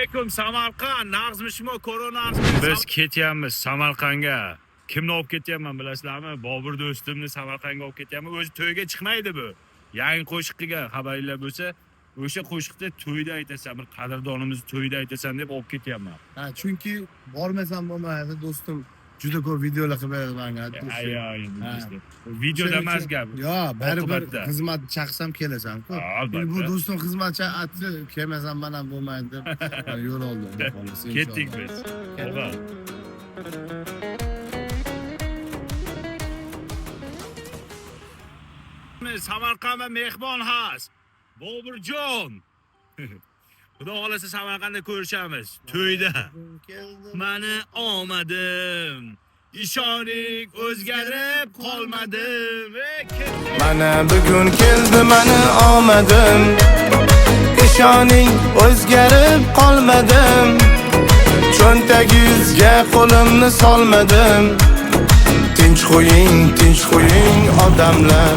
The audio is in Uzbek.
alaykum Samarqand. Naqzmishmi korona? Biz ketyapmiz Samarqandga. Kimni olib ketyapman bilasizlarmi? Bobur do'stimni Samarqandga olib ketyapman. O'zi to'yga chiqmaydi bu. Yangi qo'shiq qilgan xabaringlar bo'lsa, o'sha qo'shiqda to'yda aytasan, bir qadrdonimizni to'yda aytasan deb olib ketyapman. Ha, chunki bormasam bo'lmaydi do'stim. Juda ko'p videolar qilib beradi menga. Videoda emas gap. Yo, baribir xizmat chaqsam kelasan-ku. Bu do'stim xizmatchi atli kelmasam men ham bo'lmaydi deb yo'l oldim. Ketdik biz. O'g'il. Samarqandda mehmon has. Boburjon. Xudo xolasa Samarqandda ko'rishamiz. To'yda. Mani omadim. İshoning o'zgarib qolmadim. Mana bugun keldi mani omadim. İshoning o'zgarib qolmadim. Cho'ntagingizga qo'limni solmadim. Tinch qo'ying odamlar.